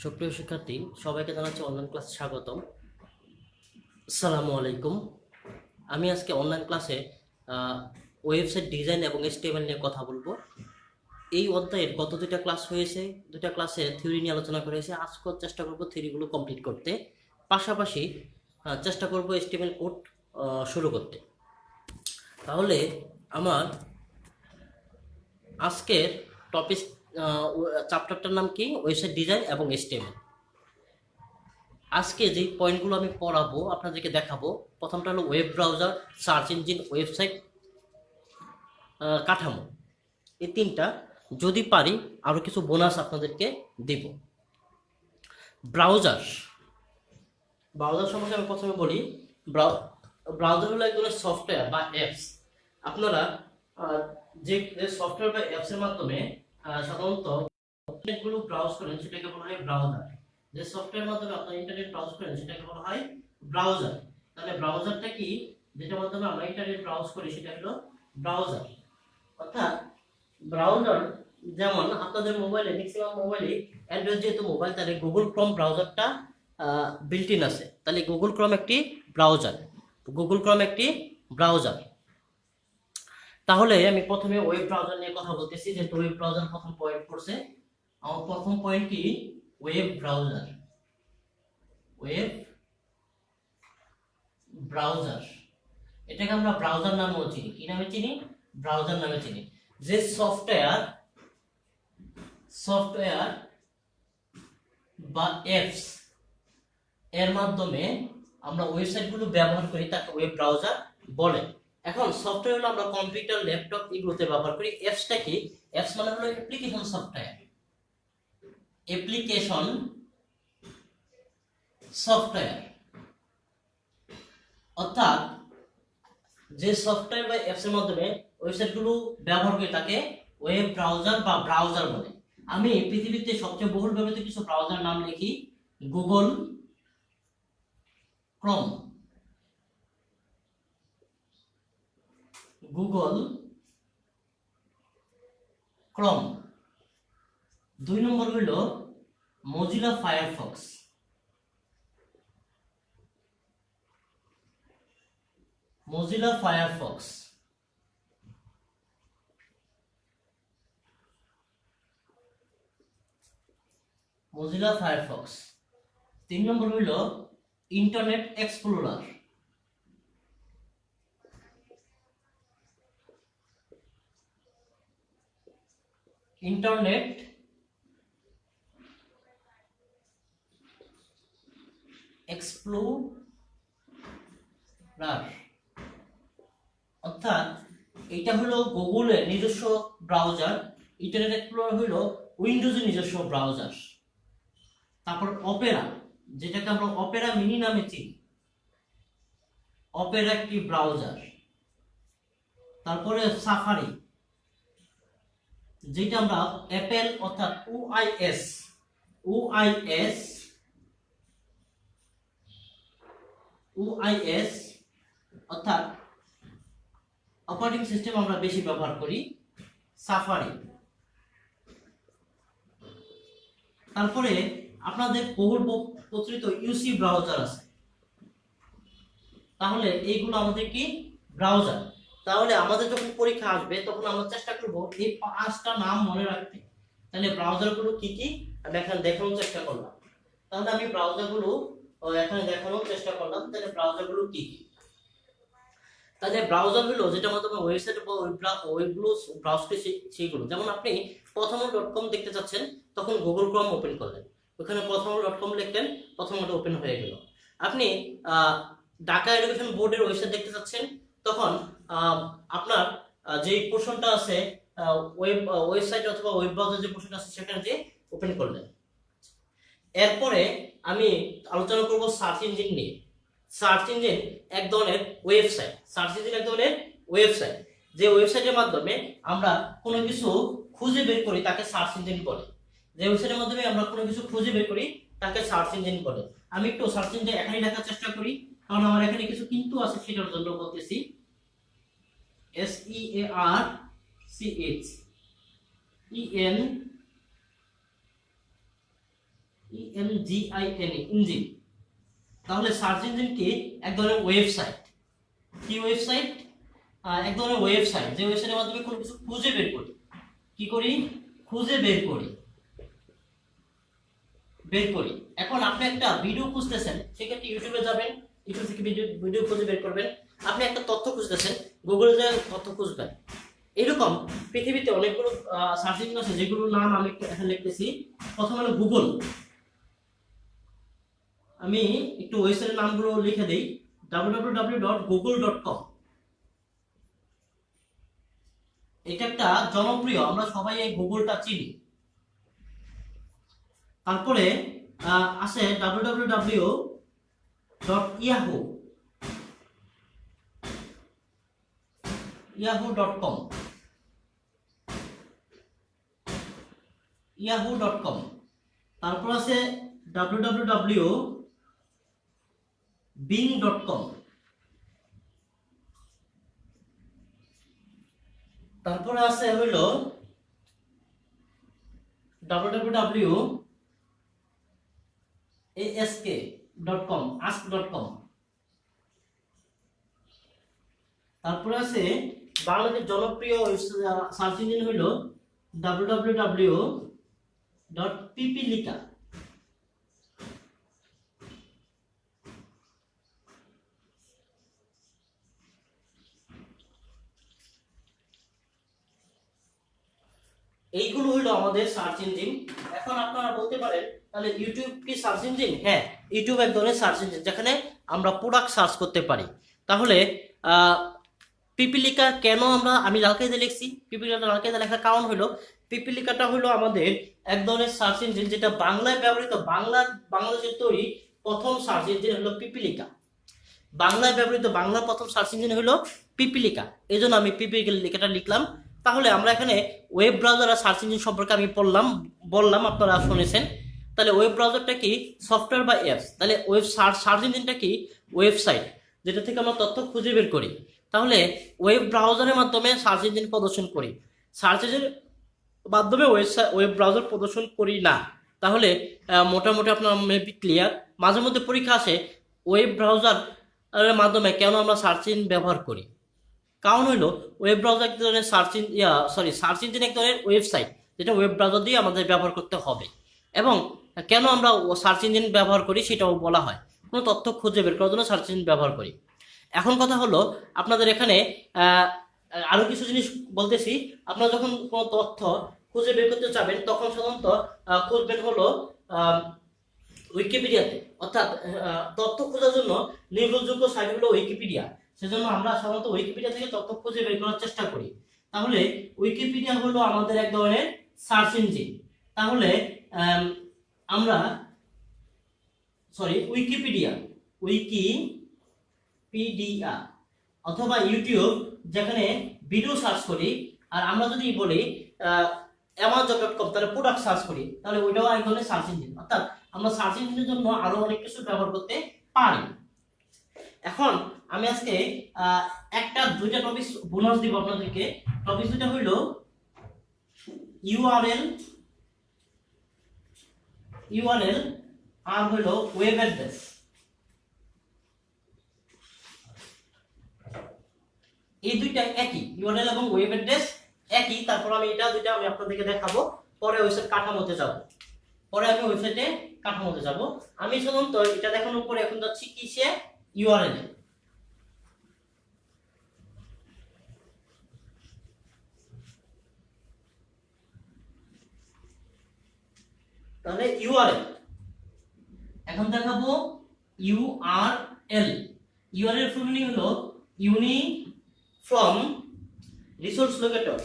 সুপ্রিয় শিক্ষার্থী, সবাইকে জানাচ্ছি অনলাইন ক্লাস স্বাগতম। আসসালামু আলাইকুম। আমি আজকে অনলাইন ক্লাসে ওয়েবসাইট ডিজাইন এবং HTML নিয়ে কথা বলবো। এই অধ্যায়ের গত দুটা ক্লাস হয়েছে, দুটা ক্লাসে থিওরি নিয়ে আলোচনা করা হয়েছে। আজকেও চেষ্টা করব থিওরিগুলো কমপ্লিট করতে, পাশাপাশি চেষ্টা করব HTML কোড শুরু করতে। তাহলে আমার আজকের টপিক চ্যাপ্টারটার নাম কি? ওয়েবসাইট ডিজাইন এবং HTML। আজকে যে পয়েন্টগুলো আমি পড়াবো, আপনাদেরকে দেখাবো, প্রথমটা হলো web browser, search engine, website কাঠামো। এই তিনটা, যদি পারি আরও কিছু বোনাস আপনাদেরকে দেব। ব্রাউজার ব্রাউজার সম্পর্কে আমি প্রথমে বলি। ব্রাউজার হলো এক ধরনের সফটওয়্যার বা অ্যাপস। আপনারা যে সফটওয়্যার বা অ্যাপসের মাধ্যমে সাধারণত ইন্টারনেটগুলো ব্রাউজ করেন, সেটাকে বলা হয় ব্রাউজার। যে সফটওয়্যার মাধ্যমে আপনারা ইন্টারনেট ব্রাউজ করেন, সেটাকে বলা হয় ব্রাউজার। তাহলে ব্রাউজারটা কি? যেটার মাধ্যমে আমরা ইন্টারনেট ব্রাউজ করি, সেটা হলো ব্রাউজার। অর্থাৎ ব্রাউজার, যেমন আপনাদের মোবাইলে, ম্যাক্সিমাম মোবাইলে অ্যান্ড্রয়েড যেহেতু মোবাইল, তাহলে গুগল ক্রোম ব্রাউজারটা বিল্ট ইন আছে। তাহলে গুগল ক্রোম একটি ব্রাউজার। তাহলে আমি প্রথমে ওয়েব ব্রাউজার নিয়ে কথা বলতেছি, যেহেতু ওয়েব ব্রাউজার প্রথম পয়েন্ট করছে। আমার প্রথম পয়েন্ট কি? Web browser. এটাকে আমরা ব্রাউজার নামেও চিনি। কি নামে চিনি? ব্রাউজার নামে চিনি। যে সফটওয়্যার বা অ্যাপস এর মাধ্যমে আমরা ওয়েবসাইটগুলো ব্যবহার করি, তাকে ওয়েব ব্রাউজার বলে। এখন সফটওয়্যার হলো আমরা কম্পিউটার, ল্যাপটপ এগুলোতে ব্যবহার করি। অ্যাপসটা কি? অ্যাপস মানে হলো অ্যাপ্লিকেশন সফটওয়্যার। অর্থাৎ যে সফটওয়্যার বা অ্যাপসের মাধ্যমে ওয়েবসাইটগুলো ব্যবহার করি, তাকে ওয়েব ব্রাউজার বা ব্রাউজার বলে। আমি পৃথিবীতে সবচেয়ে বহুল ব্যবহৃত কিছু ব্রাউজার নাম লিখি। গুগল ক্রোম, দুই নম্বর হইল মজিলা ফায়ারফক্স। তিন নম্বর হইল ইন্টারনেট এক্সপ্লোরার। অর্থাৎ এটা হলো গুগলের নিজস্ব ব্রাউজার। ইন্টারনেট এক্সপ্লোরার হলো উইন্ডোজের নিজস্ব ব্রাউজার। তারপর অপেরা, যেটাকে আমরা অপেরা মিনি নামে চিনি, অপেরা একটি ব্রাউজার। তারপরে সাফারি, যেটা আমরা অ্যাপেল অর্থাৎ ওআইএস অর্থাৎ অপারেটিং সিস্টেম আমরা বেশি ব্যবহার করি, সাফারি। তারপরে আপনাদের বহুল প্রচলিত ইউসি ব্রাউজার আছে। তাহলে এইগুলো আমাদের কি? ব্রাউজার। তাহলে আমাদের যখন পরীক্ষা আসবে, তখন আমরা চেষ্টা করব এই পাঁচটা নাম মনে রাখতে। তাহলে ব্রাউজারগুলো কি কি আমি এখানে দেখানোর চেষ্টা করলাম। তাহলে আমি ব্রাউজারগুলো এখানে দেখানোর চেষ্টা করলাম। তাহলে ব্রাউজারগুলো কি কি? তাহলে ব্রাউজার হলো যেটা মাধ্যমে ওয়েবসাইট বা ওয়েবগুলো ব্রাউজ করে, সেইগুলো। যেমন আপনি প্রথম.com দেখতে চাচ্ছেন, তখন গুগল ক্রোম ওপেন করলেন, ওখানে প্রথম.com লিখলেন, প্রথমটা ওপেন হয়ে গেল। আপনি ঢাকা এডুকেশন বোর্ডের ওয়েবসাইট দেখতে চাচ্ছেন, তখন আপনার যে পোর্শনটা আছে ওয়েবসাইট অথবা ওয়েব ব্রাউজার যে পোর্শনটা আছে, সেখানে যে ওপেন করলেন। এরপরে আমি আলোচনা করব সার্চ ইঞ্জিন নিয়ে। সার্চ ইঞ্জিন এক ধরনের ওয়েবসাইট। যে ওয়েবসাইটের মাধ্যমে আমরা কোনো কিছু খুঁজে বের করি, তাকে সার্চ ইঞ্জিন বলে। আমি একটু সার্চ ইঞ্জিন এখানে লেখার চেষ্টা করি, কারণ আমার এখানে কিছু কিন্তু আছে, সেটার জন্য বলতেছি। SEARCHEN engine. তাহলে সার্চ ইঞ্জিন কি? এক ধরনের ওয়েবসাইট। কি ওয়েবসাইট? এক ধরনের ওয়েবসাইট, যে ওয়েবসাইটের মাধ্যমে কোনো কিছু খুঁজে বের করি। কি করি? খুঁজে বের করি। এখন আপনি একটা ভিডিও খুঁজতেছেন, সেক্ষেত্রে ইউটিউবে যাবেন, ইউটিউব থেকে ভিডিও খুঁজে বের করবেন। আপনি একটা তথ্য খুঁজতেছেন, গুগলে যে তথ্য খুঁজবেন। এরকম পৃথিবীতে অনেকগুলো সার্চ ইঞ্জিন আছে, যেগুলোর নাম আমি এখানে লিখতেছি। প্রথম হলো গুগল। আমি একটু ওয়েবসাইটের নামগুলো লিখে দেই। www.google.com। এটা একটা জনপ্রিয়, আমরা সবাই এই গুগলটা চিনি। তারপরে আছে www.yahoo.com। তারপর আছে www.bing.com। তারপরে আছে হলো ask.com। তারপরে আছে বাংলাদেশের জনপ্রিয় সার্চ ইঞ্জিন হলো www.pipilika। এইগুলো হলো আমাদের সার্চ ইঞ্জিন। এখন আপনারা বলতে পারেন, তাহলে ইউটিউব কি সার্চ ইঞ্জিন? হ্যাঁ, ইউটিউব এক ধরনের সার্চ ইঞ্জিন, যেখানে আমরা প্রোডাক্ট সার্চ করতে পারি। তাহলে পিপিলিকা কেন আমি লাল কালিতে লিখছি? পিপিলিকাটা লাল কালিতে লেখার কারণ হলো, পিপিলিকাটা হলো আমাদের এক ধরনের সার্চ ইঞ্জিন, যেটা বাংলায় ব্যবহৃত, বাংলাদেশের তৈরি প্রথম সার্চ ইঞ্জিন হলো পিপিলিকা। বাংলায় ব্যবহৃত বাংলা প্রথম সার্চ ইঞ্জিন হলো পিপিলিকা। এই জন্য আমি পিপিলিকাটা লিখলাম। তাহলে আমরা এখানে ওয়েব ব্রাউজার আর সার্চ ইঞ্জিন সম্পর্কে আমি বললাম, আপনারা শুনেছেন। তাহলে ওয়েব ব্রাউজারটা কি? সফটওয়্যার বা অ্যাপস। তাহলে সার্চ ইঞ্জিনটা কি? ওয়েবসাইট, যেটা থেকে আমরা তথ্য খুঁজে বের করি। তাহলে ওয়েব ব্রাউজারের মাধ্যমে সার্চ ইঞ্জিন প্রদর্শন করি, সার্চ ইঞ্জিনের মাধ্যমে ওয়েব ব্রাউজার প্রদর্শন করি না। তাহলে মোটামুটি আপনার মেবি ক্লিয়ার। মাঝে মধ্যে পরীক্ষা আসে, ওয়েব ব্রাউজারের মাধ্যমে কেন আমরা সার্চ ইঞ্জিন ব্যবহার করি? কারণ হলো, ওয়েব ব্রাউজার এক ধরনের সার্চ ইঞ্জিন এক ধরনের ওয়েবসাইট, যেটা ওয়েব ব্রাউজার দিয়ে আমাদের ব্যবহার করতে হবে। এবং কেন আমরা সার্চ ইঞ্জিন ব্যবহার করি সেটাও বলা হয়। কোনো তথ্য খুঁজে বের করার জন্য সার্চ ইঞ্জিন ব্যবহার করি। এখন কথা হলো, আপনাদের এখানে আরো কিছু জিনিস বলতেছি। আপনারা যখন কোনো তথ্য খুঁজে বের করতে চাবেন, তখন সাধারণত খুঁজবেন হলো উইকিপিডিয়াতে। অর্থাৎ তথ্য খোঁজার জন্য নির্ভরযোগ্য সাইট হলো উইকিপিডিয়া। সেজন্য আমরা সাধারণত উইকিপিডিয়া থেকে তথ্য খুঁজে বের করার চেষ্টা করি। তাহলে উইকিপিডিয়া হলো আমাদের এক ধরনের সার্চ ইঞ্জিন। তাহলে উইকিপিডিয়া অথবা ইউটিউব, যেখানে ভিডিও সার্চ করি। আর আমরা যদি বলি amazon.com, তাহলে প্রোডাক্ট সার্চ করি, তাহলে ওইটাও এক ধরনের সার্চ ইঞ্জিন। অর্থাৎ আমরা সার্চ ইঞ্জিনের জন্য আরো অনেক কিছু ব্যবহার করতে পারি। এখন আমি আজকে দুইটা টপিক বোনাস দিব আপনাদেরকে। টপিক দুটা হইল ইউআরএল আর হইল ওয়েব অ্যাড্রেস। এই দুইটা একই, ইউআরএল এবং ওয়েব অ্যাড্রেস একই। তারপর আমি দুইটা আমি আপনাদেরকে দেখাবো। পরে ওয়েবসাইট কাঠামোতে যাব। আমি সাধারণত এটা দেখানোর পরে এখন যাচ্ছি কিসে? ইউআরএল এ। তাহলে ইউআরএল এখন দেখাবো। ইউআরএল ফুল মিনিং হলো ইউনিফর্ম রিসোর্স লোকেটর।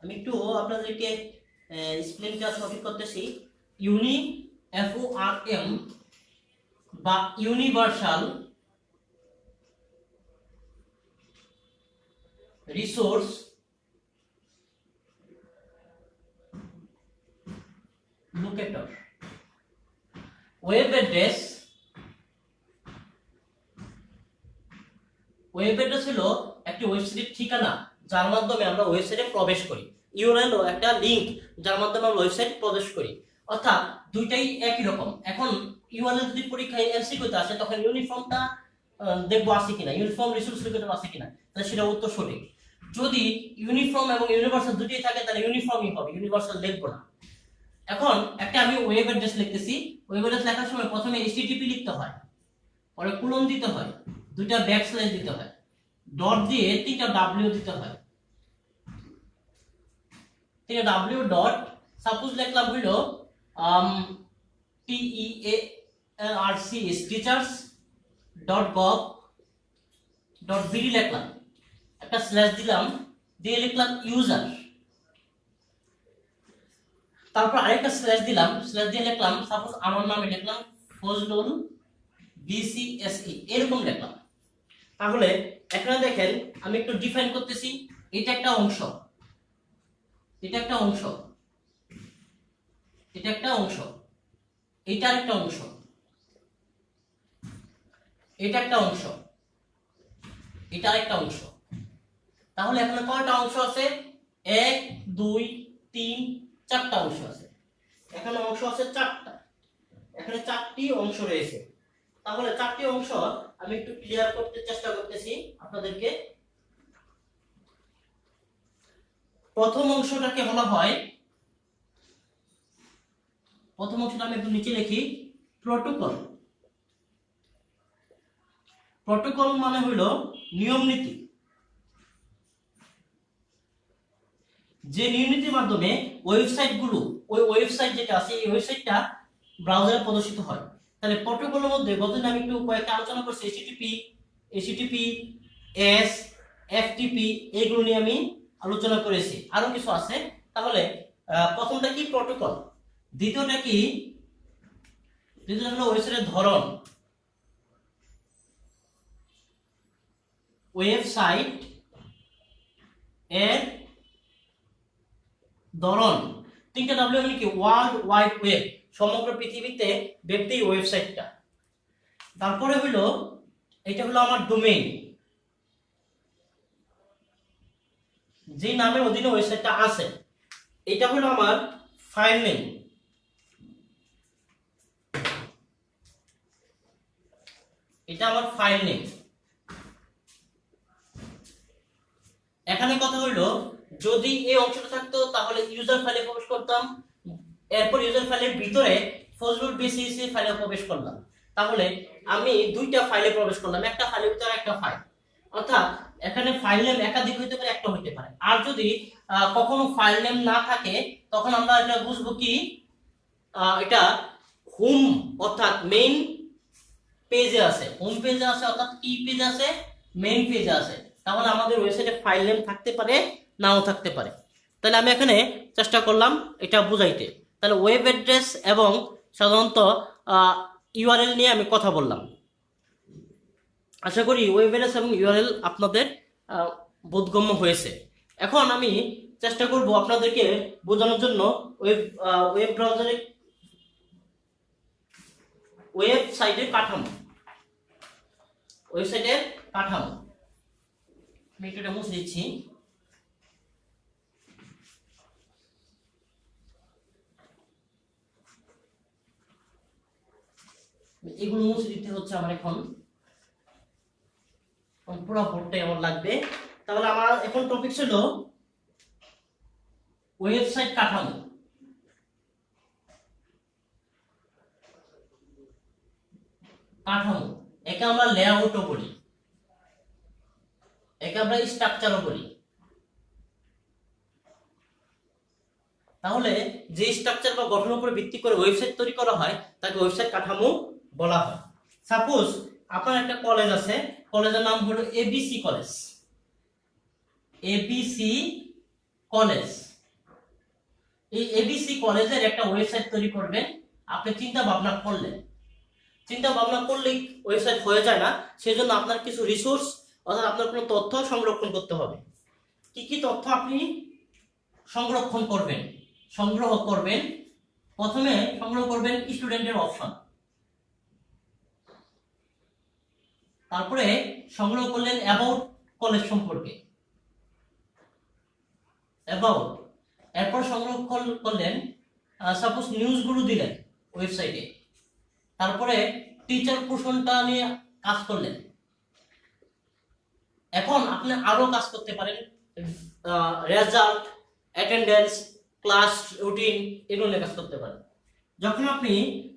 আমি একটু আপনাদেরকে স্পেলিং ক্লাস সঠিক করতেছি। FORM বা universal resource locator. Web address web address হলো একটি ওয়েবসাইটের ঠিকানা যার মাধ্যমে আমরা ওয়েবসাইটে প্রবেশ করি। ইউআরএল হলো একটা লিংক যার মাধ্যমে আমরা ওয়েবসাইটে প্রবেশ করি। অর্থাৎ দুইটাই একই রকম। এখন ইউআরএল যদি পরীক্ষায় এমসিকিউতে আসে তখন ইউনিফর্মটা দেখবো আছে কিনা, ইউনিফর্ম রিসোর্স লোকেটর আছে কিনা, তাহলে সেটা উত্তর সঠিক। যদি ইউনিফর্ম এবং ইউনিভার্সাল দুটোই থাকে তাহলে ইউনিফর্মই হবে, ইউনিভার্সাল লিখবো না। এখন একটা আমি ওয়েব অ্যাড্রেস লিখতেছি, ওয়েব অ্যাড্রেস লেখার সময় প্রথমে এইচটিটিপি লিখতে হয়, পরে কোলন দিতে হয়, দুইটা ব্যাকস্ল্যাশ দিতে হয়, ডট দিয়ে তিনটা ডাব্লিউ দিতে হয়, তিনটা ডাব্লিউ ডট, সাপোজ লিখলাম হলো TEARCS teachers.gov.bd লিখলাম, একটা স্ল্যাশ দিলাম, দিয়ে লিখলাম ইউজার, তারপর আরেকটা স্ল্যাশ দিলাম, স্ল্যাশ দিয়ে লিখলাম সাপোজ আমার নামে লিখলাম ফজলুল BCSE, এরকম লিখলাম। তাহলে এখানে দেখেন আমি একটু ডিফাইন করতেছি, এটা একটা অংশ, এটা একটা অংশ, এটা একটা অংশ, এটা একটা অংশ, এটা একটা অংশ, এটা একটা অংশ। তাহলে এখানে কয়টা অংশ আছে? 1 2 3 4টা অংশ আছে। এখানে অংশ আছে 4টা, এখানে 4টি অংশ রয়েছে। তাহলে 4টি অংশ আমি একটু ক্লিয়ার করতে চেষ্টা করতেছি আপনাদেরকে। প্রথম অংশটাকে বলা হয়, প্রথম অংশটা আমি একটু নিচে লিখি, প্রোটোকল। প্রোটোকল মানে হলো নিয়ম নীতি, যে নিয়ম নীতির মাধ্যমে ওয়েবসাইটগুলো, ওই ওয়েবসাইট যেটা আছে এই ওয়েবসাইটটা ব্রাউজারে প্রদর্শিত হয়। তাহলে প্রোটোকলের মধ্যে গতদিন আমি একটু কয়েকটা আলোচনা করছি, HTTPS, FTP, এইগুলো নিয়ে আমি আলোচনা করেছি, আরো কিছু আছে। তাহলে প্রথমটা কি? প্রোটোকল। দ্বিতীয়টা কি? দ্বিতীয়টা হলো ওয়েবসাইটের ধরন, ওয়েবসাইট এর ধরন। তিনটা ডাব্লিউ মানে কি? ওয়ার্ল্ড ওয়াইড ওয়েব, সমগ্র পৃথিবীতে ব্যক্তি ওয়েবসাইটটা। তারপরে হলো এটা হলো আমার ডোমেইন, যে নামের অধীনে ওয়েবসাইটটা আছে। এটা হলো আমার ফাইল নেম, এটা আমার ফাইল নেম। এখানে কথা হলো যদি এই অংশটা থাকতো তাহলে ইউজার ফাইলে প্রবেশ করতাম, এরপর ইউজার ফাইলের ভিতরে ফজলুল BCSE ফাইলে প্রবেশ করলাম। তাহলে আমি দুইটা ফাইলে প্রবেশ করলাম, একটা ফাইলের ভিতরে একটা ফাইল। অর্থাৎ এখানে ফাইল নেম একাধিক হইতে পারে, একটা হইতে পারে। আর যদি কখনো ফাইল নেম না থাকে তখন আমরা এটা বুঝবো কি, এটা হোম অর্থাৎ মেইন পেজে আছে, হোম পেজে আছে অর্থাৎ কি পেজে আছে? মেইন পেজে আছে। তাহলে আমাদের ওয়েবসাইটে ফাইল নেম থাকতে পারে, নাও থাকতে পারে। তাহলে আমি এখানে চেষ্টা করলাম এটা বুঝাইতে। তাহলে ওয়েব অ্যাড্রেস এবং সাধারণত ইউআরএল নিয়ে আমি কথা বললাম। আশা করি ওয়েব অ্যাড্রেস এবং ইউআরএল আপনাদের বোধগম্য হয়েছে। এখন আমি চেষ্টা করব আপনাদেরকে বোঝানোর জন্য ওয়েব ব্রাউজারে ওয়েবসাইটের কাঠামো, ওয়েবসাইটের কাঠামো। আমি এটা মুছে দিচ্ছি। এগুলো মুছে দিতে হচ্ছে আমার এখন, পুরো বোর্ডটাই আমার লাগবে। তাহলে আমার এখন টপিক ছিল ওয়েবসাইট কাঠামো। কাঠামো একে আমরা লেআউটও বলি, একে আমরা স্ট্রাকচারও বলি। তাহলে যে স্ট্রাকচার বা গঠনের উপর ভিত্তি করে ওয়েবসাইট তৈরি করা হয় তাকে ওয়েবসাইট কাঠামো বলা হয়। সাপোজ আপনার একটা কলেজ আছে, কলেজের নাম হলো ABC কলেজ, ABC কলেজ। এই ABC কলেজের একটা ওয়েবসাইট তৈরি করবেন। আপনি চিন্তা ভাবনা করলেই ওয়েবসাইট হয়ে যায় না, সেজন্য আপনার কিছু রিসোর্স অর্থাৎ আপনার কোনো তথ্য সংরক্ষণ করতে হবে। কি কি তথ্য আপনি সংরক্ষণ করবেন? প্রথমে সংগ্রহ করবেন স্টুডেন্টের অপশন, তারপরে সংগ্রহ করলেন অ্যাবাউট কলেজ সম্পর্কে, অ্যাবাউট। এরপর সংগ্রহ করলেন সাপোজ নিউজগুলো দিলেন ওয়েবসাইটে। তারপরে টিচার পোর্শনটা নিয়ে কাজ করলেন। এখন আপনি আরো কাজ করতে পারেন, রেজাল্ট, অ্যাটেন্ডেন্স, ক্লাস রুটিন, এগুলো নিয়ে কাজ করতে পারেন। যখন আপনি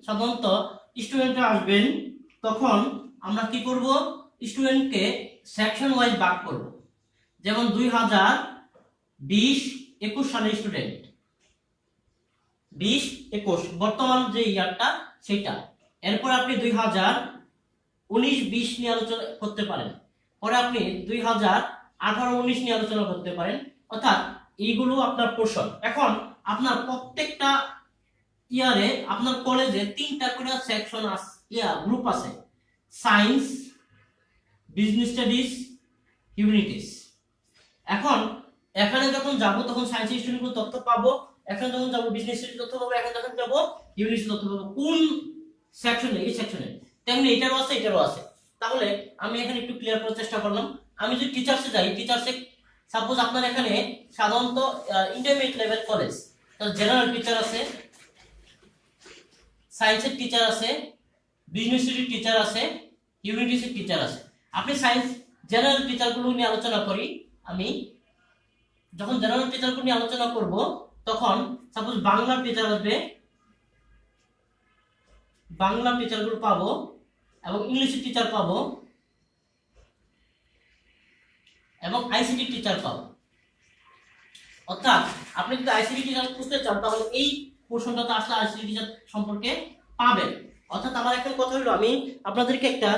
সাধারণত স্টুডেন্টে আসবেন তখন আমরা কি করব, স্টুডেন্টকে সেকশন ওয়াইজ ভাগ করব। যেমন 2020-21 সালের স্টুডেন্ট, 20-21 বর্তমান যে ইয়ারটা সেটা। এরপর আপনি 2019-20 নিয়ে আলোচনা করতে পারেন। পরে আপনি 2018-19 নিয়ে আলোচনা করতে পারেন। অর্থাৎ এইগুলো আপনার পোর্শন। এখন আপনার প্রত্যেকটা ইয়ারে আপনার কলেজে 3টা করে সেকশন আছে, গ্রুপ আছে, সায়েন্স, বিজনেস স্টাডিজ, হিউম্যানিটিস। এখন এখানে যখন যাব তখন সায়েন্সের স্টুডেন্টগুলো তথ্য পাবো, এখন যখন যাব বিজনেস স্টাডিজ তথ্য পাবো, এখন যখন যাব হিউম্যানিটিস তথ্য পাবো। কোন সেকশনে? এই সেকশনে। তেমনি এটারও আছে, এটারও আছে। তাহলে আমি এখানে একটু ক্লিয়ার করার চেষ্টা করলাম। আমি যদি টিচার্সে যাই, টিচার্সে সাপোজ আপনার এখানে সাধারণত ইন্টারমিডিয়েট লেভেল কলেজ, তো জেনারেল টিচার আছে, সায়েন্সের টিচার আছে, বিজনেস স্টাডিজ টিচার আছে, হিউম্যানিটিসের টিচার আছে। আপনি সায়েন্স জেনারেল টিচারগুলো নিয়ে আলোচনা করি। আমি যখন জেনারেল টিচারগুলো নিয়ে আলোচনা করব তখন সাপোজ বাংলার টিচার আসবে, বাংলা টিচারগুলো পাবো, এবং ইংলিশের টিচার পাবো, এবং আইসিটি টিচার পাবো। অর্থাৎ আপনি যদি আইসিটি টিচার খুঁজতে চান তাহলে এই পোর্শনটাতে আসলে আইসিটি টিচার সম্পর্কে পাবেন। অর্থাৎ আমার এখন কথা হলো, আমি আপনাদেরকে একটা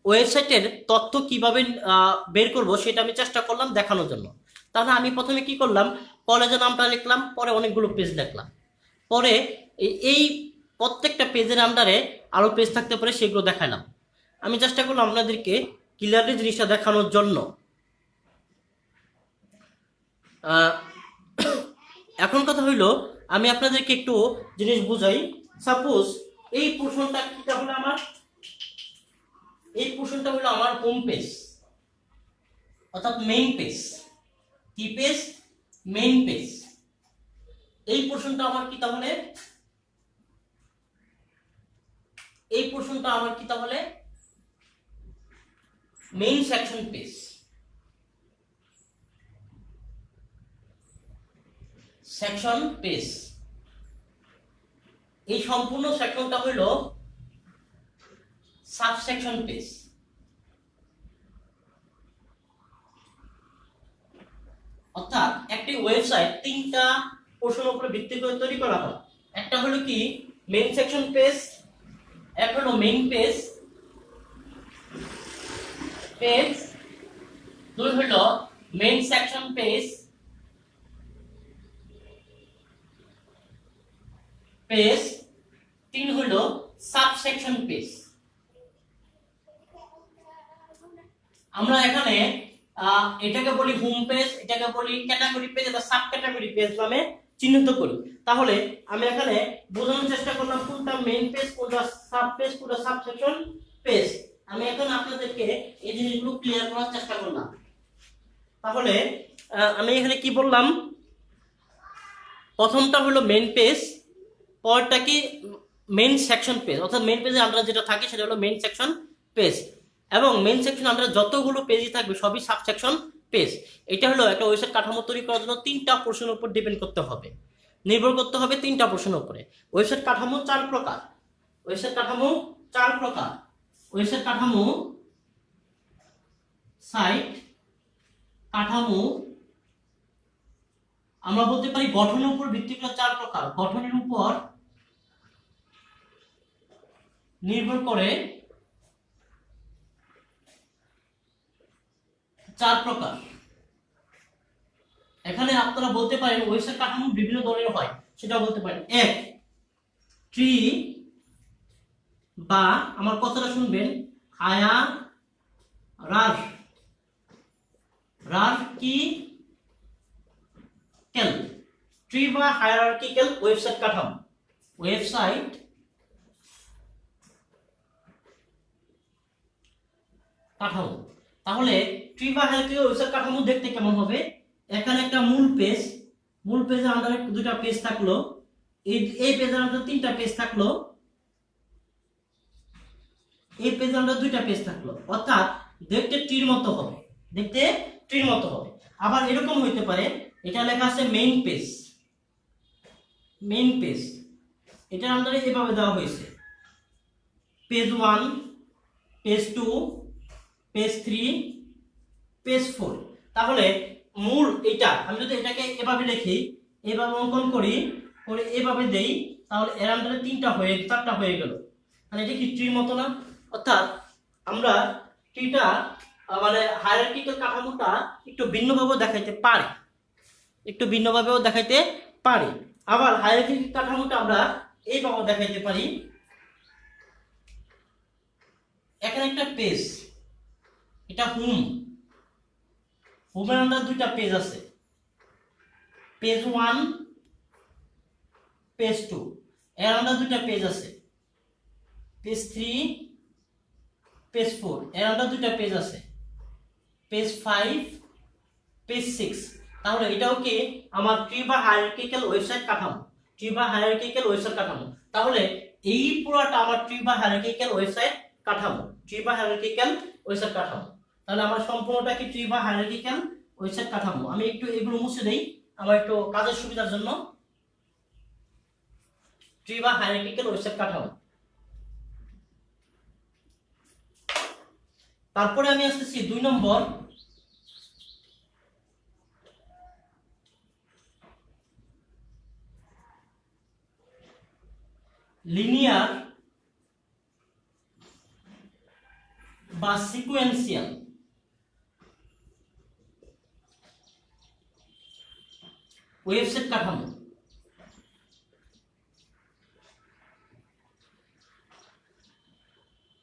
ওয়েবসাইটের তথ্য কিভাবে বের করব সেটা আমি চেষ্টা করলাম দেখানোর জন্য। তাহলে আমি প্রথমে কি করলাম, কলেজের নামটা লিখলাম, পরে অনেকগুলো পেজ লিখলাম, পরে এই প্রত্যেকটা পেজের আন্ডারে আরো পেজ থাকতে পারে সেগুলো দেখালাম। আমি চেষ্টা করলাম আপনাদেরকে ক্লিয়ারলি জিনিসটা দেখানোর জন্য। এখন কথা হইলো, আমি আপনাদেরকে একটু জিনিস বুঝাই। সাপোজ এই পোর্শনটা কিটা হলো আমার, এই পোর্শনটা হলো আমার হোম পেজ, অর্থাৎ মেইন পেজ। কি পেজ? Main page. এই পোর্শনটা আমার কি তাহলে, এই পোর্শনটা আমার কি তাহলে main section page. Section page, এই সম্পূর্ণ সেকশনটা হলো সাবসেকশন পেজ। অর্থাৎ একটি ওয়েবসাইট 3টা পোর্শনের উপরে ভিত্তি করে তৈরি করা হয়। একটা হলো কি মেইন সেকশন পেজ, একটা হলো মেইন পেজ, দুই হলো মেইন সেকশন পেজ, তিন হলো সাবসেকশন পেজ। আমরা এখানে এটাকে বলি হোম পেজ, এটাকে বলি ক্যাটাগরি পেজ বা সাব ক্যাটাগরি পেজ নামে চিহ্নিত করি। তাহলে আমি এখানে বোঝানোর চেষ্টা করলাম কোনটা মেইন পেজ, কোনটা সাব পেজ, কোনটা সাবসেকশন পেজ। আমি এখন আপনাদেরকে এই জিনিসগুলো ক্লিয়ার করার চেষ্টা করলাম। তাহলে আমি এখানে কি বললাম, প্রথমটা হলো মেইন পেজ, পরেরটা কি মেইন সেকশন পেজ। অর্থাৎ মেইন পেজে আমরা যেটা থাকি সেটা হলো মেইন সেকশন পেজ, এবং মেইন সেকশন আমরা যতগুলো পেজই থাকবে সবই সাবসেকশন পেজ। এটা হলো একটা ওয়েবসাইট কাঠামো তৈরি করার জন্য 3টা পোর্শনের উপর ডিপেন্ড করতে হবে, নির্ভর করতে হবে 3টা পোর্শনের উপরে। ওয়েবসাইট কাঠামো 4 প্রকার, ওয়েবসাইট কাঠামো 4 প্রকার। ওয়েবসাইট কাঠামো, সাইট কাঠামো, আমরা বলতে পারি গঠনের উপর ভিত্তি করে 4 প্রকার। গঠনের উপর নির্ভর করে 4 প্রকার। এখানে আপনারা বলতে পারেন ওয়েবসাইট কাঠামো বিভিন্ন ধরনের হয়, সেটা বলতে পারেন। এক, ট্রি বা আমার কথাটা শুনবেন, হায়ারার্কিক্যাল, ট্রি বা হায়ারার্কিক্যাল ওয়েবসাইট কাঠামো। ওয়েবসাইট কাঠামো। তাহলে ট্রি বা হায়ারার্কিক্যাল ওয়েবসাইট কাঠামো দেখতে কেমন হবে? এখানে একটা মূল পেজে আন্ডারে দুইটা পেজ থাকলো, এই পেজের আন্ডারে তিনটা পেজ থাকলো, এই পেজের আন্ডারে দুইটা পেজ থাকলো, অর্থাৎ দেখতে ট্রির মতো হবে, দেখতে ট্রির মতো হবে। আবার এরকম হইতে পারে, এটা লেখা আছে মেইন পেজ, এটার আন্ডারে এভাবে দেওয়া হয়েছে পেজ 1, পেজ 2, পেজ 3, পেজ 4। তাহলে মূল এটা আমি যদি এটাকে এভাবে লিখি, এভাবে অঙ্কন করি, করে এভাবে দেই, তাহলে এর আন্ডারে চারটা হয়ে গেল। তাহলে এটা কি ট্রির মতো না? অর্থাৎ আমরা ট্রিটা মানে হায়ারার্কিক্যাল কাঠামোটা একটু ভিন্নভাবেও দেখাইতে পারি, আবার হায়ারার্কিক্যাল কাঠামোটা আমরা এইভাবে দেখাইতে পারি। এখানে একটা পেজ, এটা হোমের আন্ডার দুইটা পেজ আছে, পেজ 1, পেজ 2, এর আন্ডার দুইটা পেজ আছে, পেজ 3, পেজ 4, এর আন্ডার দুইটা পেজ আছে, পেজ 5, পেজ 6। তাহলে এটাও কি আমার ট্রি বা হায়ারার্কিক্যাল ওয়েবসাইট কাঠামো। তাহলে এই পুরোটা আমার ট্রি বা হায়ারার্কিক্যাল ওয়েবসাইট কাঠামো। তাহলে আমার সম্পূর্ণটা কি ট্রি বা হায়ারার্কিক্যাল ওয়েবসাইট কাঠামো। আমি একটু এগুলো মুছে দেই আমার একটু কাজের সুবিধার জন্য। ট্রি বা হায়ারার্কিক্যাল ওয়েবসাইট কাঠামো। তারপরে আমি আসতেছি 2 নম্বর, লিনিয়ার বা সিকোয়েন্সিয়াল ওয়েবসাইট কাঠামো।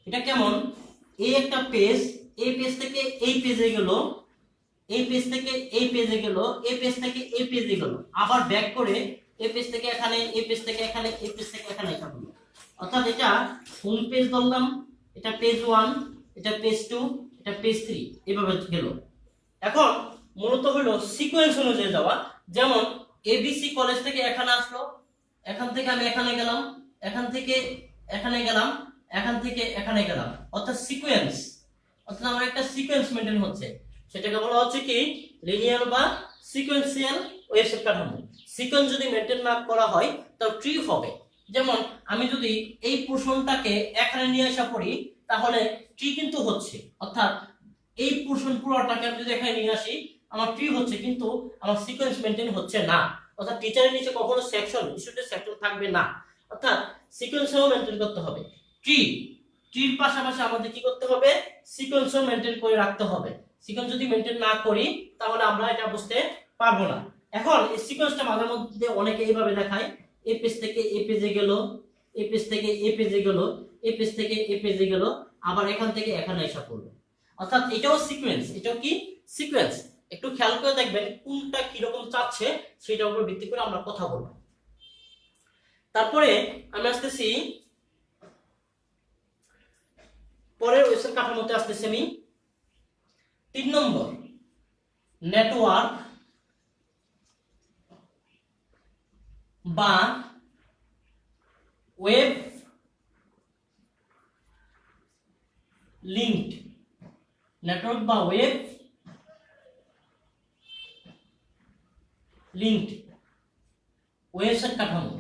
এটা কেমন? এই একটা পেজ, এই পেজ থেকে এই পেজে গেল, এই পেজ থেকে এই পেজে গেল, এই পেজ থেকে এই পেজে গেল, আবার ব্যাক করে এই পেজ থেকে এখানে, এই পেজ থেকে এখানে, এই পেজ থেকে এখানে এটা হলো। অর্থাৎ এটা হোম পেজ ধরলাম, এটা পেজ 1, এটা পেজ 2, এটা পেজ 3, এভাবে গেল। এখন মূলত হলো সিকোয়েন্স অনুযায়ী যাওয়া। যেমন এবিসি কলেজ থেকে এখানে আসলো, এখান থেকে আমি এখানে গেলাম, এখান থেকে এখানে গেলাম, এখান থেকে এখানে গেলাম, অর্থাৎ সিকোয়েন্স। অর্থাৎ আমার একটা সিকোয়েন্স মেইনটেইন হচ্ছে, সেটাকে বলা হচ্ছে কি লিনিয়ার বা সিকোয়েন্সিয়াল ওয়েবসাইট কাঠামো। সিকোয়েন্স যদি মেইনটেইন না করা হয় তাহলে ট্রি হবে। যেমন আমি যদি এই পোরশনটাকে এখানে নিয়ে আসা পড়ি, তাহলে ট্রি কিন্তু হচ্ছে, অর্থাৎ এই পোরশন পুরোটাকে আমি যদি এখানে নিয়ে আসি আমার ট্রি হচ্ছে, কিন্তু আমার সিকোয়েন্স মেইনটেইন হচ্ছে না। অর্থাৎ টিচারের নিচে কখনো স্টুডেন্টের সেকশন থাকবে না, অর্থাৎ সিকোয়েন্সও মেইনটেইন করতে হবে। ট্রির পাশাপাশি আমাদের কি করতে হবে? সিকোয়েন্সও মেইনটেইন করে রাখতে হবে। সিকোয়েন্স যদি মেইনটেইন না করি তাহলে আমরা এটা বুঝতে পারবো না। এখন এই সিকোয়েন্সটা মাঝে মধ্যে অনেকে এইভাবে দেখায়, এই পেজ থেকে এই পেজে গেল, এই পেজ থেকে এই পেজে গেল, এই পেজ থেকে এই পেজে গেল, আবার এখান থেকে এখানে এসে পড়লো। অর্থাৎ এটাও সিকোয়েন্স, এটাও কি সিকোয়েন্স। একটু খেয়াল করে দেখবেন কোনটা কিরকম চাচ্ছে, সেটার উপর ভিত্তি করে আমরা কথা বলবো। তারপরে আমি আসতেছি পরের ওয়েবসাইট কাঠামোতে আসতেছি আমি 3 নম্বর, নেটওয়ার্ক বা ওয়েব লিঙ্কড, নেটওয়ার্ক বা ওয়েব লিঙ্কড ওয়েবসাইট কাঠামো।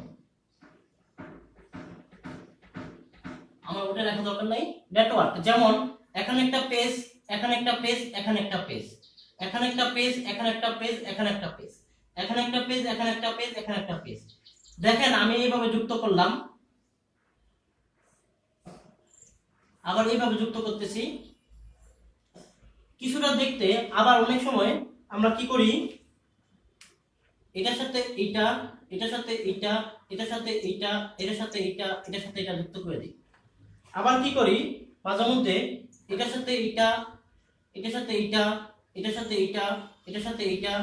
আমার ওটা লেখা দরকার নাই। নেটওয়ার্ক যেমন এখানে একটা পেজ, এখানে একটা পেজ, এখানে একটা পেজ, এখানে একটা পেজ, এখানে একটা পেজ, এখানে একটা পেজ, এখানে একটা পেজ, এখানে একটা পেজ, এখানে একটা পেজ। দেখেন আমি এইভাবে যুক্ত করলাম, আবার এইভাবে যুক্ত করতেছি, কিছুটা দেখতে। আবার অনেক সময় আমরা কি করি, এটার সাথে এইটা, এটার সাথে এইটা, এটার সাথে এইটা, এটার সাথে এইটা, এটার সাথে এটা যুক্ত করে দিই। আবার কি করি মাঝে মধ্যে এটার সাথে এইটা, এটার সাথে এইটা, এটার সাথে এইটা, এটার সাথে এইটা,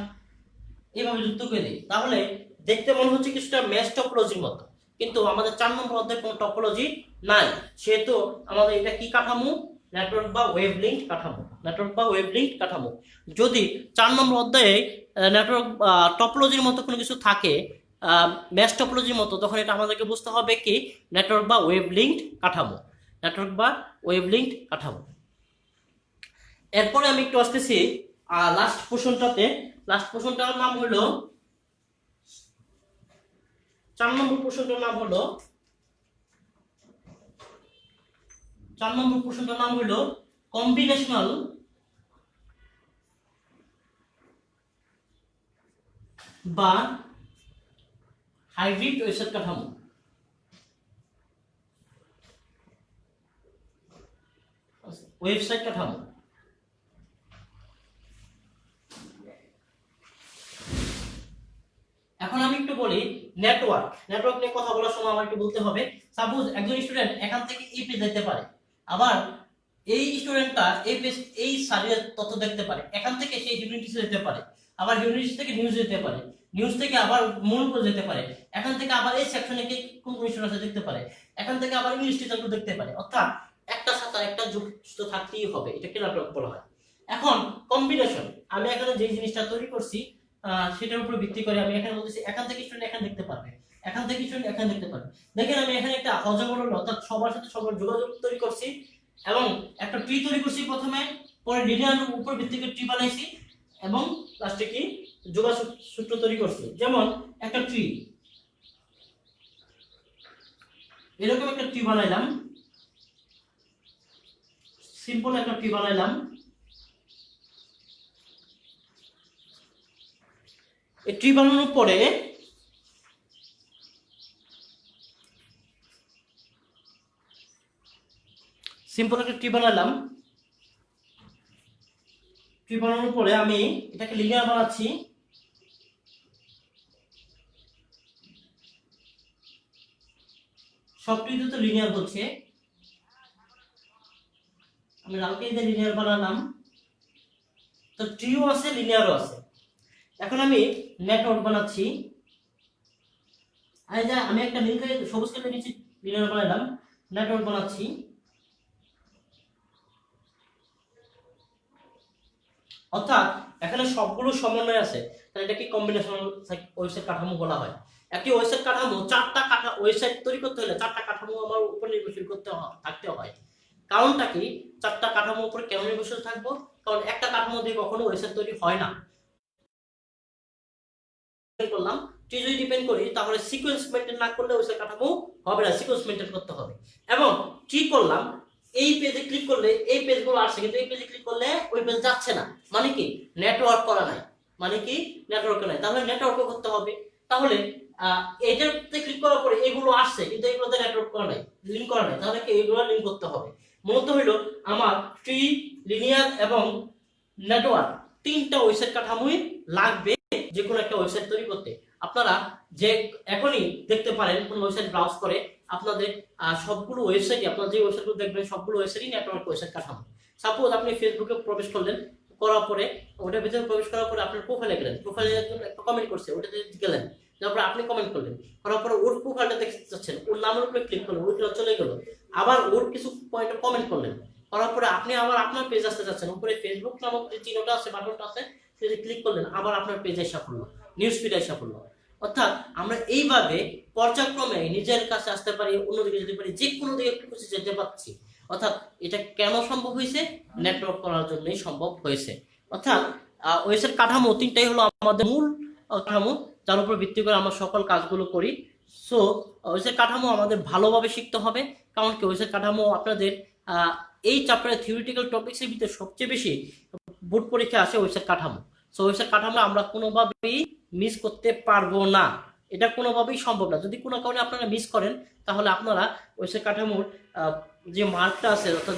এইভাবে যুক্ত করে দিই। তাহলে দেখতে মনে হচ্ছে কিছুটা ম্যাচ টপোলজির মতো, কিন্তু আমাদের 4 নম্বর অধ্যায়ে কোনো টপোলজি নাই, সেহেতু আমাদের এটা কি কাঠামো? নেটওয়ার্ক বা ওয়েভ লিঙ্ক কাঠামো, নেটওয়ার্ক বা ওয়েভ লিঙ্ক কাঠামো। যদি 4 নম্বর অধ্যায়ে নেটওয়ার্ক টপোলজির মতো কোনো কিছু থাকে, ম্যাশ টপোলজির মতো, তখন এটা আমাদেরকে বুঝতে হবে কি নেটওয়ার্ক বা ওয়েভ লিঙ্ক কাঠামো, নেটওয়ার্ক বা ওয়েভ লিঙ্ক কাঠামো। এরপরে আমি একটু আসতেছি লাস্ট পোর্শনটাতে। লাস্ট পোর্শনটার নাম হলো 4 নম্বর পোর্শনটার নাম হলো 4 নম্বর পোর্শনটার নাম হলো কম্বিনেশনাল বা হাইব্রিড ওয়েবসাইট কাঠামো। ওয়েবসাইট কাঠামো। এখন আমি একটু বলি নেটওয়ার্ক নিয়ে কথা বলার সময় আমার একটু বলতে হবে। সাপোজ একজন স্টুডেন্ট এখান থেকে এই পেজ যেতে পারে, আবার এই স্টুডেন্টটা এই পেজ এই সার্ভের তথ্য দেখতে পারে, এখান থেকে সেই হিউম্যানিটিসে যেতে পারে, আবার হিউম্যানিটিস থেকে নিউজ যেতে পারে, নিউজ থেকে আবার মূল উপর যেতে পারে, এখান থেকে আবার এই সেকশনে কোন কোন স্টুডেন্ট আছে দেখতে পারে, এখান থেকে আবার ইংলিশ টিচারকে দেখতে পারে। অর্থাৎ একটা সাথে একটা যুক্ত থাকতেই হবে, এটাকে নেটওয়ার্ক বলা হয়। এখন কম্বিনেশন, আমি এখানে যে জিনিসটা তৈরি করছি সেটার উপর ভিত্তি করে আমি এখানে বলতেছি এখান থেকে স্টুডেন্ট এখানে দেখতে পারবে, এখান থেকে স্টুডেন্ট এখানে দেখতে পারবে। দেখেন আমি এখানে একটা অজগর অর্থাৎ সবার সাথে সবার যোগাযোগ তৈরি করছি এবং একটা ট্রি তৈরি করছি প্রথমে, পরে লিনিয়ার উপর ভিত্তি করে ট্রি বানাইছি এবং লাস্টে কি যোগাযোগ সূত্র তৈরি করছি। যেমন একটা ট্রি, এরকম একটা ট্রি বানাইলাম, সিম্পল একটা ট্রি বানাইলাম। এই ট্রি বানানোর পরে সিম্পল একটা ট্রি বানালাম। ট্রি বানানোর পরে আমি এটাকে লিনিয়ার বানাচ্ছি। সব ট্রিতে তো লিনিয়ার হচ্ছে, আমি লালকে দিয়ে লিনিয়ার বানালাম। তো ট্রিও আছে লিনিয়ারও আছে। এখন আমি নেটওয়ার্ক বানাচ্ছি। আমি একটা নীলকে সবুজ কালার নিচে লিনিয়ার বানালাম, নেটওয়ার্ক বানাচ্ছি। অর্থাৎ এখানে সবগুলো সমন্বয় আছে, তাহলে এটাকে কম্বিনেশনাল ওয়েবসাইট কাঠামো বলা হয়। একটি ওয়েবসাইট কাঠামো ওয়েবসাইট তৈরি করতে হলে 4টা কাঠামো আমার উপর নির্ভরশীল থাকতে হয়। কারণটা কি 4টা কাঠামোর উপর কেন নির্ভরশীল থাকবো? কারণ একটা কাঠামো দিয়ে কখনো ওয়েবসাইট তৈরি হয় না। করলাম ট্রি যদি ডিপেন্ড করি তাহলে সিকোয়েন্স মেইনটেইন না করলে ওয়েবসাইট কাঠামো হবে না, সিকোয়েন্স মেইনটেইন করতে হবে। এবং ট্রি করলাম, এই পেজে ক্লিক করলে এই পেজগুলো আসছে, কিন্তু এই পেজে ক্লিক করলে ওই পেজ যাচ্ছে না, মানে কি নেটওয়ার্ক করা নাই, মানে কি নেটওয়ার্ক নাই। তাহলে নেটওয়ার্ক করতে হবে। তাহলে এটাতে ক্লিক করার পরে এগুলো আসছে কিন্তু এগুলোতে নেটওয়ার্ক করা নাই, লিংক করা নাই, তাহলে কি এগুলো লিংক করতে হবে। মূলত হইলো আমার ট্রি, লিনিয়ার এবং নেটওয়ার্ক 3টা ওয়েবসাইট কাঠামোই লাগবে যে কোনো একটা ওয়েবসাইট তৈরি করতে। আপনারা যে এখনই দেখতে পারেন কোন ওয়েবসাইট ব্রাউজ করে আপনাদের সবগুলো ওয়েবসাইটই, আপনারা যে ওয়েবসাইটগুলো দেখবেন সবগুলো ওয়েবসাইটই নেটওয়ার্ক ওয়েবসাইট কাঠামো। সাপোজ আপনি ফেসবুকে প্রবেশ করলেন, করার পরে ওটার ভিতরে প্রবেশ করার পরে আপনার প্রোফাইলে গেলেন, প্রোফাইলে একটা কমেন্ট করছে, ওটাতে গেলেন, তারপরে আপনি কমেন্ট করলেন, করার পরে ওর প্রোফাইলটা দেখতে চাচ্ছেন, ওর নামের উপরে ক্লিক করলেন, ওইটা চলে গেল, আবার ওর কিছু পয়েন্টে কমেন্ট করলেন, করার পরে আপনি আবার আপনার পেজ আসতে চাচ্ছেন, উপরে ফেসবুক নামক যে চিহ্নটা আছে, বাটনটা আছে, সেটা ক্লিক করলেন, আবার আপনার পেজে এসে পড়লো, নিউজ ফিডে এসে পড়লো। অর্থাৎ আমরা এইভাবে পর্যায়ক্রমে নিজের কাছে আসতে পারি, অন্যদিকে যেতে পারি, যে কোনো দিকে খুশি যেতে পারছি। অর্থাৎ এটা কেন সম্ভব হয়েছে? নেটওয়ার্ক করার জন্যই সম্ভব হয়েছে। অর্থাৎ ওয়েবসাইট কাঠামো 3টাই হলো আমাদের মূল কাঠামো, যার উপর ভিত্তি করে আমরা সকল কাজগুলো করি। সো ওয়েবসাইট কাঠামো আমাদের ভালোভাবে শিখতে হবে, কারণ কি ওয়েবসাইট কাঠামো আপনাদের এই চ্যাপ্টারের থিওরিটিক্যাল টপিকসের ভিতরে সবচেয়ে বেশি বোর্ড পরীক্ষা আসে ওয়েবসাইট কাঠামো। সো ওয়েবসাইট কাঠামো আমরা কোনোভাবেই মিস করতে পারবো না, এটা কোনোভাবেই সম্ভব না। যদি কোনো কারণে আপনারা মিস করেন তাহলে আপনারা ওয়েবসাইট কাঠামোর যে মার্কটা আছে, অর্থাৎ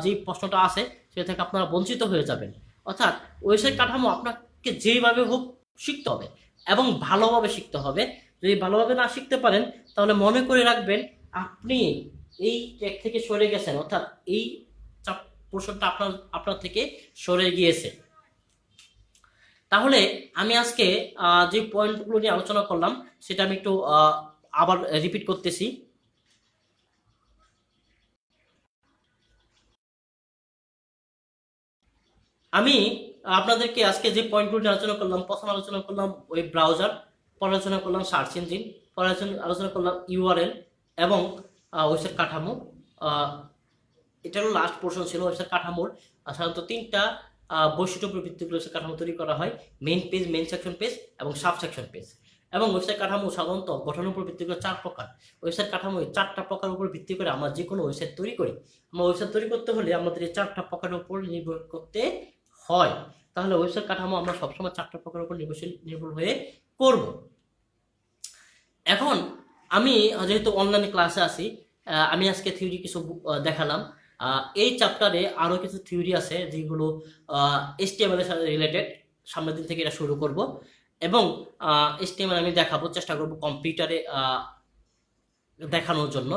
যেই প্রশ্নটা আছে সেটা থেকে আপনারা বঞ্চিত হয়ে যাবেন। অর্থাৎ ওয়েবসাইট কাঠামো আপনাকে যেইভাবে হোক শিখতে হবে এবং ভালোভাবে শিখতে হবে। যদি ভালোভাবে না শিখতে পারেন তাহলে মনে করে রাখবেন আপনি এই ট্র্যাক থেকে সরে গেছেন, অর্থাৎ এই পোর্শনটা আপনার থেকে সরে গিয়েছে। তাহলে আমি আজকে যে পয়েন্টগুলো নিয়ে আলোচনা করলাম সেটা আমি একটু আবার রিপিট করতেছি। আমি আপনাদেরকে আজকে যে পয়েন্টগুলো আলোচনা করলাম, প্রথম আলোচনা করলাম ওয়েব ব্রাউজার, পরে আলোচনা করলাম সার্চ ইঞ্জিন, পরে আলোচনা করলাম ইউআরএল এবং ওয়েবসাইট কাঠামো। আহ, এটা হলো লাস্ট পোর্শন ছিল ওয়েবসাইট কাঠামোর। সাধারণত তিনটা বৈশিষ্ট্যের উপর ভিত্তি করে ওয়েবসাইট কাঠামো তৈরি করা হয়: main page, main section page এবং সাব সেকশন পেজ। এবং ওয়েবসাইট কাঠামো সাধারণত গঠনের উপর ভিত্তি করে 4 প্রকার। ওয়েবসাইট কাঠামো 4টা প্রকার উপর ভিত্তি করে আমরা যে কোনো ওয়েবসাইট তৈরি করি। আমরা ওয়েবসাইট তৈরি করতে হলে আমাদের এই 4টা প্রকারের উপর নির্ভর করতে হয়। তাহলে ওয়েবসাইট কাঠামো আমরা সবসময় 4টা প্রকারের উপর নির্ভর হয়ে করব। এখন আমি যেহেতু অনলাইনে ক্লাসে আছি, আমি আজকে থিওরি কিছু দেখালাম। এই চ্যাপ্টারে আরো কিছু থিওরি আছে যেগুলো HTML এর সাথে রিলেটেড। সামনের দিন থেকে এটা শুরু করব এবং HTML আমি দেখাবো, চেষ্টা করব কম্পিউটারে দেখানোর জন্য,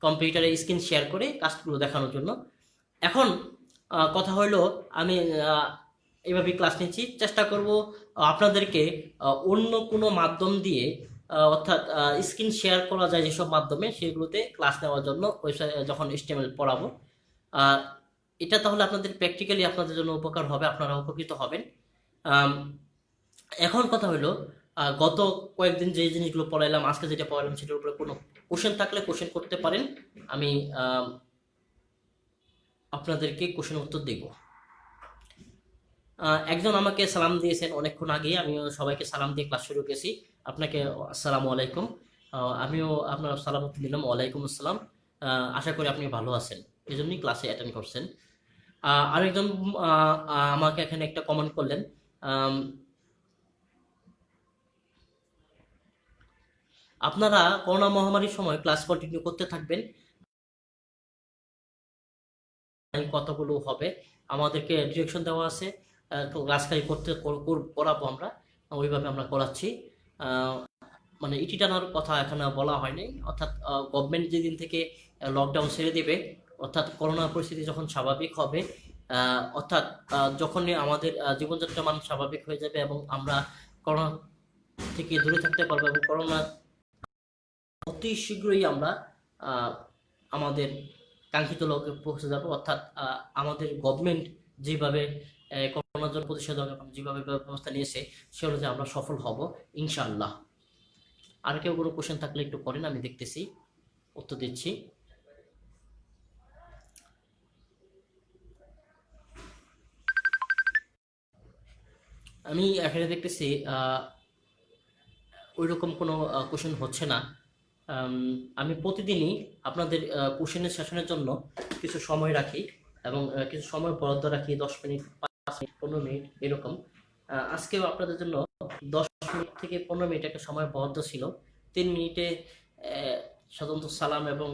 কম্পিউটারে স্ক্রিন শেয়ার করে কাজগুলো দেখানোর জন্য। এখন কথা হলো, আমি এইভাবে ক্লাস নিচ্ছি, চেষ্টা করব আপনাদেরকে অন্য কোনো মাধ্যম দিয়ে, অর্থাৎ স্ক্রিন শেয়ার করা যায় যেসব মাধ্যমে, সেগুলোতে ক্লাস নেওয়ার জন্য ওয়েবসাইট যখন HTML পড়াবো। এটা তাহলে আপনাদের প্র্যাকটিক্যালি আপনাদের জন্য উপকার হবে, আপনারা উপকৃত হবেন। এখন কথা হলো, গত কয়েকদিন যে জিনিসগুলো পড়াইলাম, আজকে যেটা পড়াইলাম সেটার উপরে কোনো কোশ্চেন থাকলে কোশ্চেন করতে পারেন, আমি আপনাদেরকে কোশ্চেন উত্তর দেব। একজন আমাকে সালাম দিয়েছেন অনেকক্ষণ আগে, আমিও সবাইকে সালাম দিয়ে ক্লাস শুরু করেছি। আপনাকে আসসালামু আলাইকুম। আমিও আপনার সালাম উত্তর দিলাম, ওয়ালাইকুম আসসালাম। আশা করি আপনি ভালো আছেন, এই জন্যই ক্লাসে অ্যাটেন্ড করছেন। আরেকজন আমাকে এখানে একটা কমেন্ট করলেন, আপনারা করোনা মহামারীর সময় ক্লাস কন্টিনিউ করতে থাকবেন, কতগুলো হবে আমাদেরকে ডিরেকশন দেওয়া আছে, ক্লাস খালি করাবো আমরা, ওইভাবে আমরা করাচ্ছি। মানে ইটি টানার কথা এখানে বলা হয়নি, অর্থাৎ গভর্নমেন্ট যেদিন থেকে লকডাউন ছেড়ে দেবে, অর্থাৎ করোনা পরিস্থিতি যখন স্বাভাবিক হবে, অর্থাৎ যখনই আমাদের জীবনযাত্রার মান স্বাভাবিক হয়ে যাবে এবং আমরা করোনা থেকে দূরে থাকতে পারবো এবং করোনা অতি শীঘ্রই আমরা আমাদের কাঙ্ক্ষিত লক্ষ্যে পৌঁছে যাব। অর্থাৎ আমাদের গভর্নমেন্ট যেভাবে করোনার জন্য প্রতিষেধক এবং যেভাবে ব্যবস্থা নিয়েছে সে অনুযায়ী আমরা সফল হব ইনশাআল্লাহ। আর কেউ কোনো কোশ্চেন থাকলে একটু করেন, আমি দেখতেছি, উত্তর দিচ্ছি। আমি এখানে দেখতেছি ওইরকম কোনো কোশ্চেন হচ্ছে না। আমি প্রতিদিনই আপনাদের কোশ্চেনের সেশনের জন্য কিছু সময় রাখি এবং কিছু সময় বরাদ্দ রাখি, 10 মিনিট, 5 মিনিট, 15 মিনিট এরকম। আজকেও আপনাদের জন্য 10 মিনিট থেকে 15 মিনিট একটা সময় বরাদ্দ ছিল। 3 মিনিটে সাধারণত সালাম এবং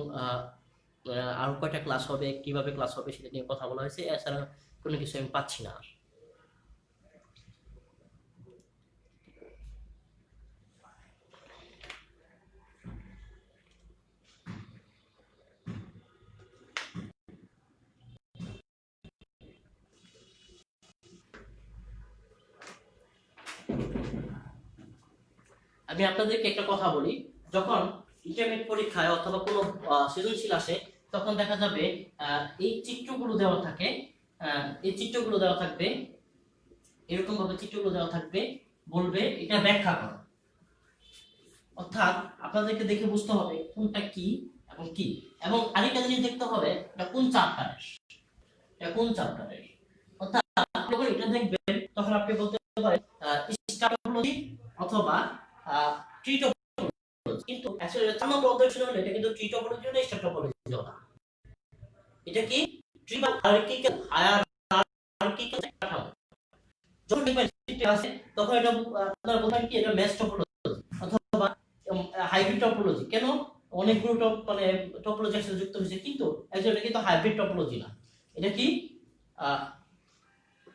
আরো কয়টা ক্লাস হবে, কিভাবে ক্লাস হবে সেটা নিয়ে কথা বলা হয়েছে। এছাড়া কোনো কিছু আমি পাচ্ছি না আর। আমি আপনাদেরকে একটা কথা বলি, যখন ইন্টারমিডিয়েট পরীক্ষায় অথবা কোনো সৃজনশীল আসে, তখন দেখা যাবে এই চিত্রগুলো দেওয়া থাকে, এই চিত্রগুলো দেওয়া থাকবে, এরকম ভাবে চিত্রগুলো দেওয়া থাকবে, বলবে এটা ব্যাখ্যা করো। অর্থাৎ আপনাদেরকে দেখে বুঝতে হবে কোনটা কি এবং কি, এবং আরেকটা জিনিস দেখতে হবে এটা কোন চ্যাপ্টারের, এটা কোন চ্যাপ্টারের। অর্থাৎ আপনি যখন এটা দেখবেন তখন আপনি বলতে পারেন স্ট্যাটিস্টিক্স অথবা ট্রি টপোলজি, কিন্তু অ্যাকচুয়ালি 4 নম্বর অধ্যায় ছিল, এটা কিন্তু ট্রি টপোলজি না, স্ট্যাটিস্টিক্স না, এটা কি ট্রি বা হায়ারার্কিক্যাল কাঠামো। যখন দেখবেন আছে তখন এটা আপনারা বলবেন কি এটা মেশ টপোলজি অথবা হাইব্রিড টপোলজি। কেন? অনেকগুলো মানে টপোলজি একসাথে যুক্ত হয়েছে, কিন্তু অ্যাকচুয়ালি কিন্তু হাইব্রিড টপোলজি না, এটা কি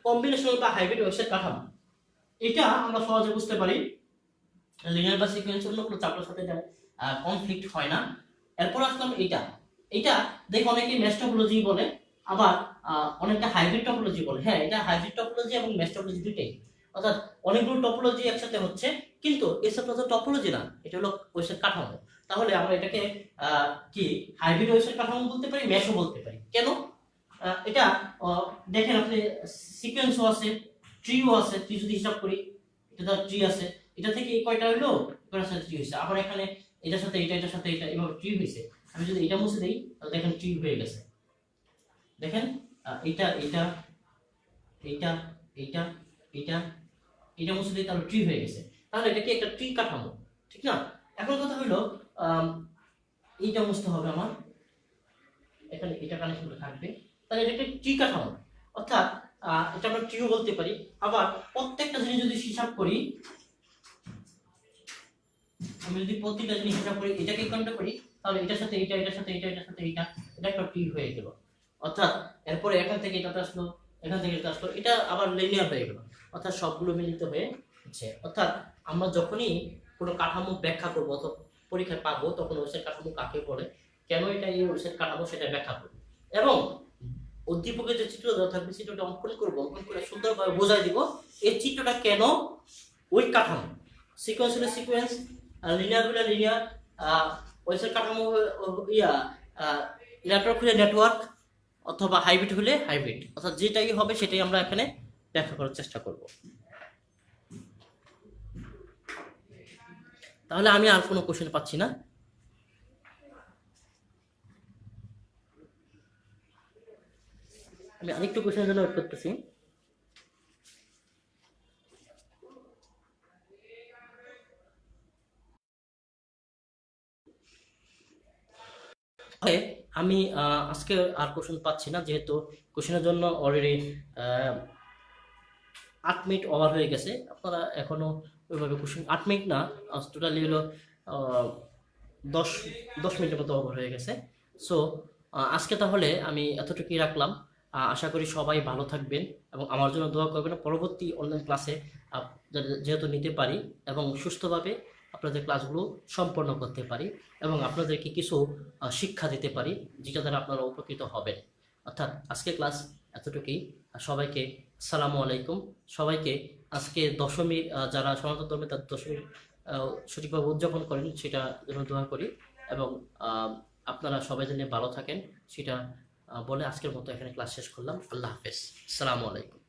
কম্বিনেশনাল বা হাইব্রিড ওয়েবসাইট কাঠামো। এটা আমরা সহজে বুঝতে পারি, লিনিয়ার বা সিকোয়েন্স অন্য কোনো চ্যাপ্টারের সাথে কনফ্লিক্ট হয় না। এরপর আসলাম এটা দেখো অনেকে মেশ টপোলজি বলে, আবার অনেকে হাইব্রিড টপোলজি বলে। হ্যাঁ, এটা হাইব্রিড টপোলজি এবং মেশ টপোলজি দুটেই, অর্থাৎ অনেকগুলো টপোলজি একসাথে হচ্ছে, কিন্তু এসব তো টপোলজি না, এটা হলো ওয়েবসাইট কাঠামো। তাহলে আমরা এটাকে কি হাইব্রিড ওয়েবসাইট কাঠামো বলতে পারি, মেশও বলতে পারি। কেন? এটা দেখেন আপনি সিকোয়েন্সও আছে, ট্রিও আছে। ট্রি যদি হিসাব করি, এটা তো ট্রি আছে, এটা থেকে এই কয়টা হইলো, এটার সাথে ট্রি হয়েছে। আবার এখানে এটার সাথে এটা, এটার সাথে এটা, এভাবে ট্রি হয়েছে। আমি যদি এটা মুছে দেই তাহলে দেখেন ট্রি হয়ে গেছে। দেখেন এটা এটা এইটা এইটা এইটা এটা মুছে দিই তাহলে ট্রি হয়ে গেছে। তাহলে এটা কি একটা ট্রি কাঠামো, ঠিক না? এখন কথা হলো এইটা মুছতে হবে আমার, এখানে এটা কানেকশন থাকবে, তাহলে এটা একটা ট্রি কাঠামো। অর্থাৎ এটা আমরা ট্রিও বলতে পারি। আবার প্রত্যেকটা জিনিস যদি হিসাব করি, আমি যদি প্রত্যেকটা জিনিস হিসাব করি, এটাকে কাউন্ট করি, তাহলে এটার সাথে এটা, এটার সাথে এটা, এটার সাথে এটা, এটা একটা ট্রি হয়ে গেল। অর্থাৎ এরপরে এখান থেকে এটাতে আসলো, এখান থেকে এটা আসলো, এটা আবার লিনিয়ার হয়ে গেল। অর্থাৎ সবগুলো মিলিত হয়ে হচ্ছে। অর্থাৎ আমরা যখনই কোনো কাঠামো ব্যাখ্যা করবো অথবা পরীক্ষায় পাবো, তখন ওয়েবসাইট কাঠামো কাকে বলে, কেন এটা এই ওয়েবসাইট কাঠামো, সেটা ব্যাখ্যা করবো। এবং উদ্দীপকের যে চিত্র দেওয়া থাকবে, চিত্রটা অঙ্কন করবো, অঙ্কন করে সুন্দরভাবে বোঝাই দিব এই চিত্রটা কেন ওই কাঠামো। সিকোয়েন্স হলে সিকোয়েন্স, লিনিয়ার হলে লিনিয়ার, ওয়েবসাইট কাঠামো নেটওয়ার্ক হলে নেটওয়ার্ক, অথবা হাইব্রিড হলে হাইব্রিড। অর্থাৎ যেটাই হবে সেটাই আমরা এখানে ব্যাখ্যা করার চেষ্টা করব। তাহলে আমি আর কোনো কোশ্চেন পাচ্ছি না। আমি আরেকটু কোশ্চেনের জন্য ওয়েট করতেছি। আমি আজকে আর কোশ্চেন পাচ্ছি না, যেহেতু কোশ্চেনের জন্য অলরেডি 8 মিনিট ওভার হয়ে গেছে। আপনারা এখনো ওইভাবে কোশ্চেন 8 মিনিট না, টোটালি হলো 10 মিনিটের মতো ওভার হয়ে গেছে। সো আজকে তাহলে আমি এতটুকুই রাখলাম। আশা করি সবাই ভালো থাকবেন এবং আমার জন্য দোয়া করবেন। পরবর্তী অনলাইন ক্লাসে যেহেতু নিতে পারি এবং সুস্থভাবে আপনাদের ক্লাসগুলো সম্পন্ন করতে পারি এবং আপনাদেরকে কিছু শিক্ষা দিতে পারি, যেটা দ্বারা আপনারা উপকৃত হবেন। অর্থাৎ আজকে ক্লাস এতটুকুই। সবাইকে আসসালামু আলাইকুম। সবাইকে আজকে দশমী, যারা সনাতন ধর্মে তার দশমী সঠিকভাবে উদযাপন করেন, সেটা যেন দোয়া করি এবং আপনারা সবাই যেন ভালো থাকেন, সেটা বলে আজকের মতো এখানে ক্লাস শেষ করলাম। আল্লাহ হাফেজ, আসসালামু আলাইকুম।